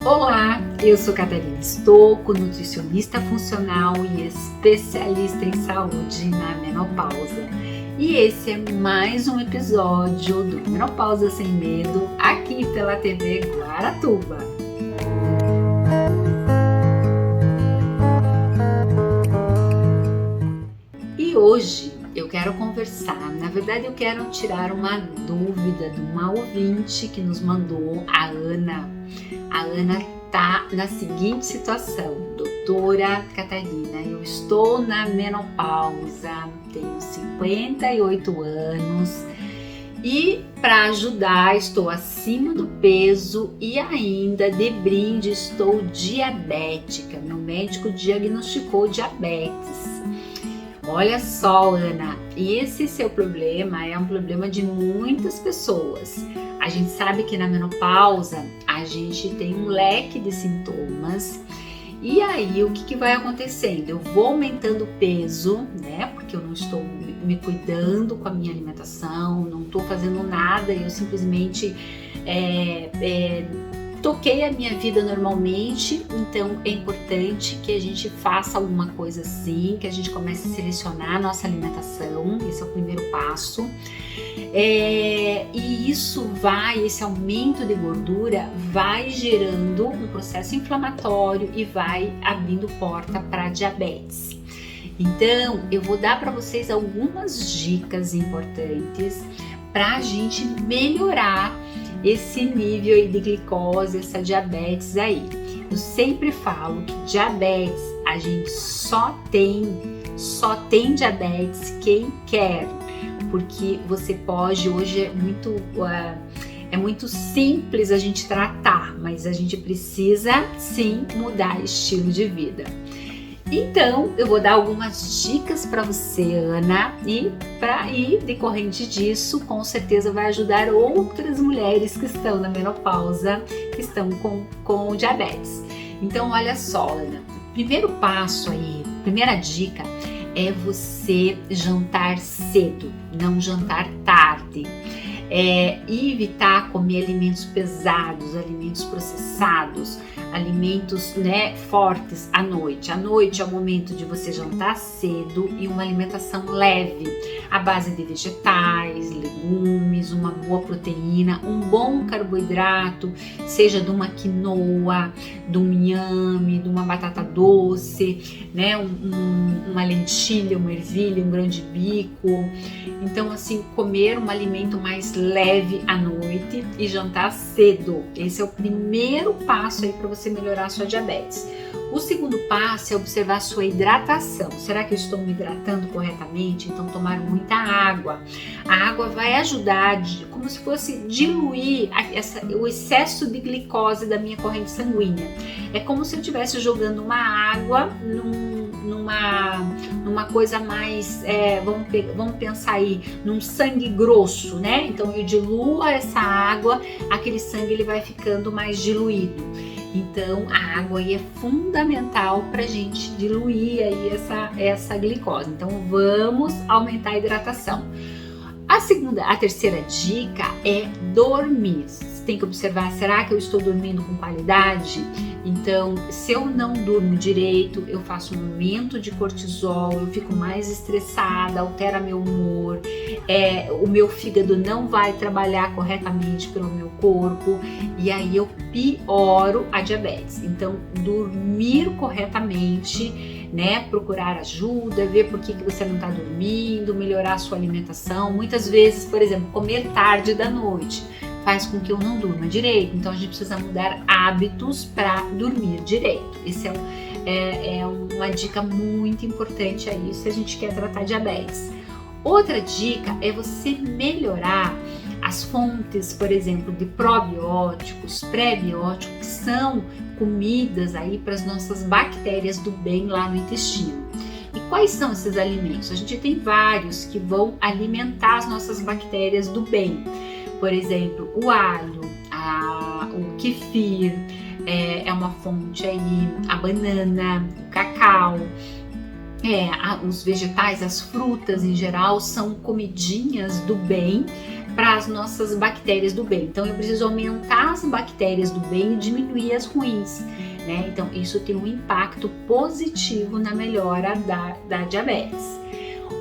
Olá, eu sou Catarina Stocco, nutricionista funcional e especialista em saúde na menopausa. E esse é mais um episódio do Menopausa Sem Medo, aqui pela TV Guaratuba. E hoje eu quero conversar, na verdade eu quero tirar uma dúvida de uma ouvinte que nos mandou, a Ana. A Ana tá na seguinte situação: doutora Catarina, eu estou na menopausa, tenho 58 anos e para ajudar estou acima do peso e ainda de brinde estou diabética. Meu médico diagnosticou diabetes. Olha só, Ana, esse seu problema é um problema de muitas pessoas. A gente sabe que na menopausa a gente tem um leque de sintomas e aí o que vai acontecendo? Eu vou aumentando o peso, né? Porque eu não estou me cuidando com a minha alimentação, não estou fazendo nada, eu simplesmente toquei a minha vida normalmente. Então é importante que a gente faça alguma coisa assim, que a gente comece a selecionar a nossa alimentação. Esse é o primeiro passo. E esse aumento de gordura vai gerando um processo inflamatório e vai abrindo porta para diabetes. Então eu vou dar para vocês algumas dicas importantes para a gente melhorar esse nível aí de glicose, essa diabetes aí. Eu sempre falo que diabetes, a gente só tem diabetes quem quer, porque você pode, hoje é muito simples a gente tratar, mas a gente precisa sim mudar estilo de vida. Então, eu vou dar algumas dicas para você, Ana, e decorrente disso, com certeza vai ajudar outras mulheres que estão na menopausa, que estão com diabetes. Então, olha só, Ana, primeiro passo aí, primeira dica é você jantar cedo, não jantar tarde. E evitar comer alimentos pesados, alimentos processados, alimentos fortes à noite. À noite é o momento de você jantar cedo e uma alimentação leve, à base de vegetais, legumes, uma boa proteína, um bom carboidrato, seja de uma quinoa, de um inhame, de uma batata doce, uma lentilha, uma ervilha, um grão de bico. Então, assim, comer um alimento mais leve à noite e jantar cedo. Esse é o primeiro passo aí para você melhorar a sua diabetes. O segundo passo é observar a sua hidratação. Será que eu estou me hidratando corretamente? Então, tomar muita água. A água vai ajudar, como se fosse diluir o excesso de glicose da minha corrente sanguínea. É como se eu estivesse jogando uma água numa coisa mais, vamos pensar aí, num sangue grosso, né? Então eu diluo essa água, aquele sangue ele vai ficando mais diluído. Então a água aí é fundamental para a gente diluir aí essa glicose. Então vamos aumentar a hidratação. A terceira dica é dormir. Você tem que observar, será que eu estou dormindo com qualidade? Então, se eu não durmo direito, eu faço um aumento de cortisol, eu fico mais estressada, altera meu humor, o meu fígado não vai trabalhar corretamente pelo meu corpo e aí eu pioro a diabetes. Então, dormir corretamente, procurar ajuda, ver por que você não está dormindo, melhorar a sua alimentação. Muitas vezes, por exemplo, comer tarde da noite faz com que eu não durma direito, então a gente precisa mudar hábitos para dormir direito. Esse é uma dica muito importante aí se a gente quer tratar diabetes. Outra dica é você melhorar as fontes, por exemplo, de probióticos, pré-bióticos, que são comidas aí para as nossas bactérias do bem lá no intestino. E quais são esses alimentos? A gente tem vários que vão alimentar as nossas bactérias do bem. Por exemplo, o alho, o kefir, é uma fonte aí, a banana, o cacau, os vegetais, as frutas em geral são comidinhas do bem para as nossas bactérias do bem. Então eu preciso aumentar as bactérias do bem e diminuir as ruins, né? Então isso tem um impacto positivo na melhora da diabetes.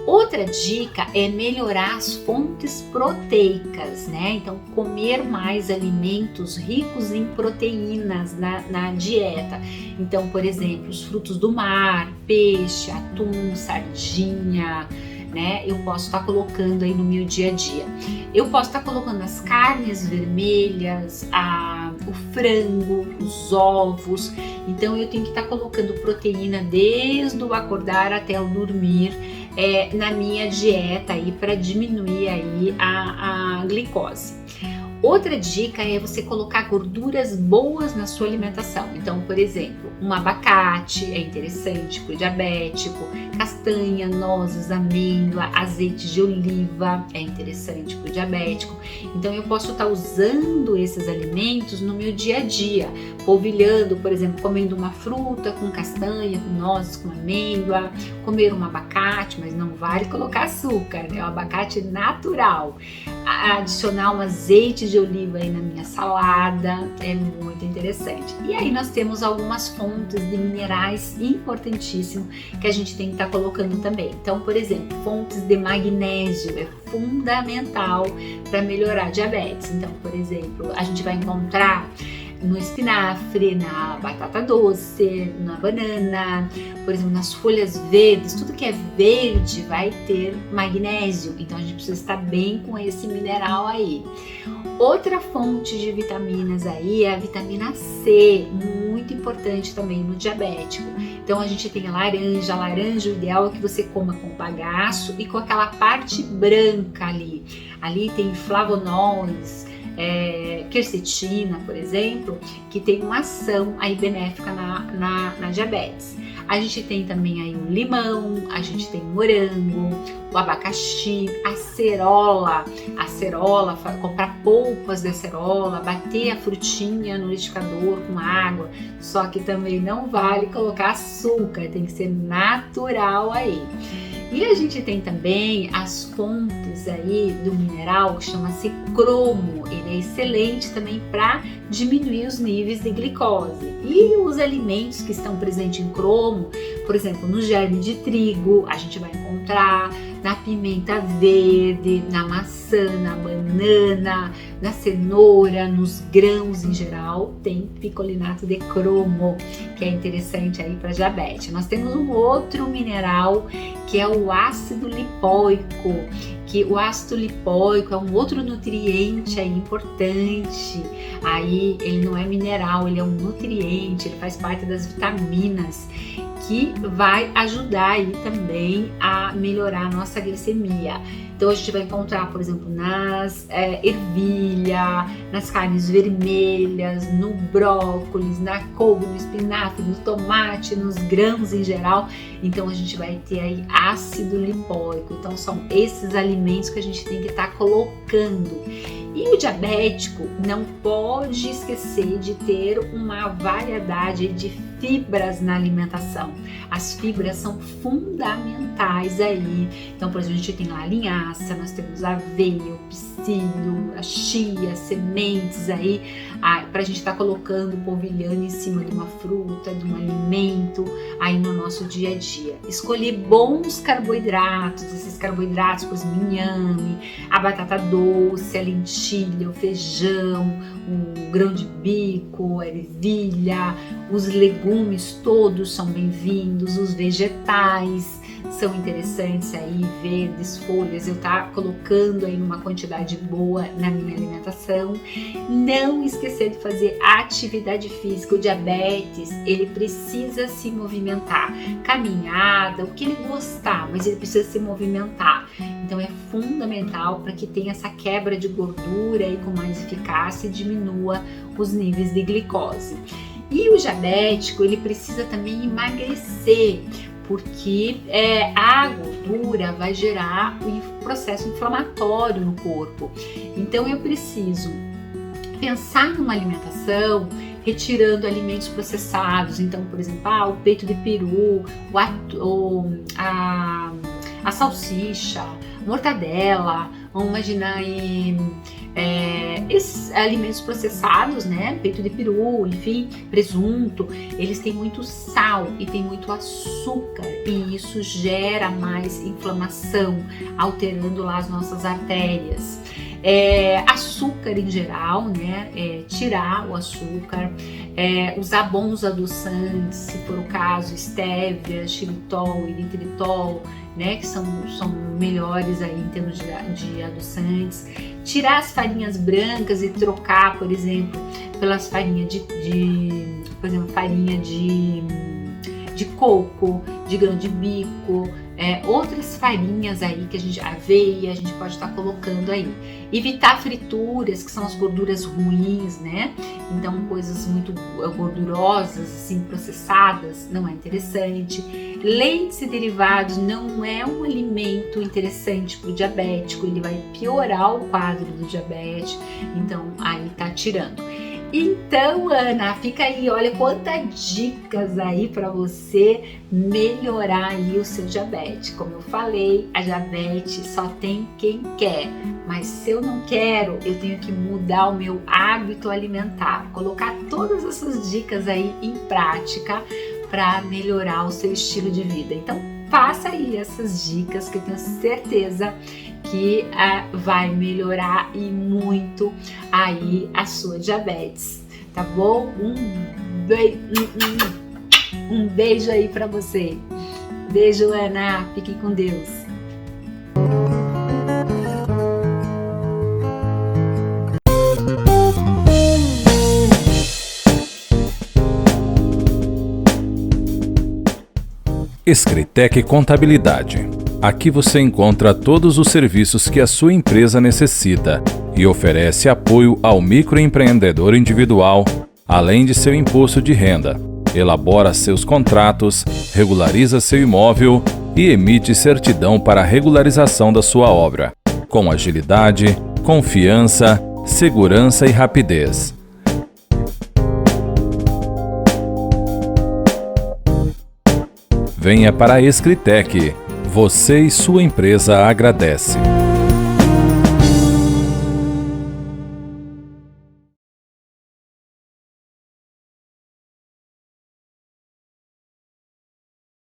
Outra dica é melhorar as fontes proteicas, né? Então, comer mais alimentos ricos em proteínas na dieta. Então, por exemplo, os frutos do mar, peixe, atum, sardinha, né? Eu posso estar colocando aí no meu dia a dia. Eu posso estar colocando as carnes vermelhas, o frango, os ovos. Então, eu tenho que estar colocando proteína desde o acordar até o dormir. Na minha dieta aí para diminuir aí a glicose. Outra dica é você colocar gorduras boas na sua alimentação. Então, por exemplo, um abacate é interessante para o diabético, castanha, nozes, amêndoa, azeite de oliva é interessante para o diabético. Então, eu posso estar usando esses alimentos no meu dia a dia, polvilhando, por exemplo, comendo uma fruta com castanha, com nozes, com amêndoa, comer um abacate, mas não vale colocar açúcar, né? O abacate natural. Adicionar um azeite de oliva aí na minha salada é muito interessante. E aí nós temos algumas fontes de minerais importantíssimos que a gente tem que estar colocando também. Então, por exemplo, fontes de magnésio é fundamental para melhorar a diabetes. Então, por exemplo, a gente vai encontrar no espinafre, na batata doce, na banana, por exemplo, nas folhas verdes, tudo que é verde vai ter magnésio, então a gente precisa estar bem com esse mineral aí. Outra fonte de vitaminas aí é a vitamina C, muito importante também no diabético. Então a gente tem a laranja, o ideal é que você coma com bagaço e com aquela parte branca ali. Ali tem flavonoides, quercetina, por exemplo, que tem uma ação aí benéfica na diabetes. A gente tem também aí o limão, a gente tem o morango, o abacaxi, a acerola, comprar polpas de acerola, bater a frutinha no liquidificador com água, só que também não vale colocar açúcar, tem que ser natural aí. E a gente tem também as fontes aí do mineral que chama-se cromo, ele é excelente também para diminuir os níveis de glicose. E os alimentos que estão presentes em cromo, por exemplo, no germe de trigo, a gente vai encontrar na pimenta verde, na maçã, na banana, na cenoura, nos grãos em geral, tem picolinato de cromo, que é interessante aí para diabetes. Nós temos um outro mineral que é o ácido lipóico, que o ácido lipóico é um outro nutriente aí importante. Aí ele não é mineral, ele é um nutriente, ele faz parte das vitaminas que vai ajudar aí também a melhorar a nossa glicemia. Então a gente vai encontrar, por exemplo, nas ervilha, nas carnes vermelhas, no brócolis, na couve, no espinafre, no tomate, nos grãos em geral. Então a gente vai ter aí ácido lipóico. Então são esses alimentos que a gente tem que estar colocando. E o diabético não pode esquecer de ter uma variedade de fibras na alimentação. As fibras são fundamentais aí. Então, por exemplo, a gente tem lá a linhaça, nós temos a aveia, o psyllium, a chia, sementes aí, para a gente estar colocando, polvilhando em cima de uma fruta, de um alimento aí no nosso dia a dia. Escolher bons carboidratos, esses carboidratos, por exemplo, inhame, a batata doce, a lentilha, o feijão, o grão de bico, a ervilha, os legumes todos são bem-vindos, os vegetais são interessantes aí, verdes, folhas, eu tá colocando aí uma quantidade boa na minha alimentação. Não esquecer de fazer atividade física. O diabetes, ele precisa se movimentar, caminhada, o que ele gostar, mas ele precisa se movimentar. Então é fundamental para que tenha essa quebra de gordura aí com mais eficácia e diminua os níveis de glicose. E o diabético, ele precisa também emagrecer, porque a gordura vai gerar um processo inflamatório no corpo. Então eu preciso pensar numa alimentação retirando alimentos processados. Então, por exemplo, o peito de peru, a salsicha, mortadela, vamos imaginar aí esses alimentos processados, né? Peito de peru, enfim, presunto, eles têm muito sal e tem muito açúcar e isso gera mais inflamação, alterando lá as nossas artérias. Açúcar em geral, né? Tirar o açúcar, usar bons adoçantes, se for o caso, estévia, xilitol, eritritol, né? Que são melhores aí em termos de adoçantes. Tirar as farinhas brancas e trocar, por exemplo, pelas farinhas por exemplo, farinha de coco, de grão de bico, outras farinhas aí que aveia, a gente pode estar colocando aí. Evitar frituras, que são as gorduras ruins, né? Então coisas muito gordurosas, assim, processadas, não é interessante. Leites e derivados não é um alimento interessante para o diabético, ele vai piorar o quadro do diabetes, então aí tá tirando. Então, Ana, fica aí, olha quantas dicas aí para você melhorar aí o seu diabetes. Como eu falei, a diabetes só tem quem quer, mas se eu não quero, eu tenho que mudar o meu hábito alimentar, colocar todas essas dicas aí em prática para melhorar o seu estilo de vida. Então, faça aí essas dicas que eu tenho certeza que vai melhorar e muito aí a sua diabetes, tá bom? Um beijo aí pra você. Beijo, Ana. Fiquem com Deus. Escritec Contabilidade. Aqui você encontra todos os serviços que a sua empresa necessita e oferece apoio ao microempreendedor individual, além de seu imposto de renda. Elabora seus contratos, regulariza seu imóvel e emite certidão para a regularização da sua obra, com agilidade, confiança, segurança e rapidez. Venha para a Escritec. Você e sua empresa agradecem.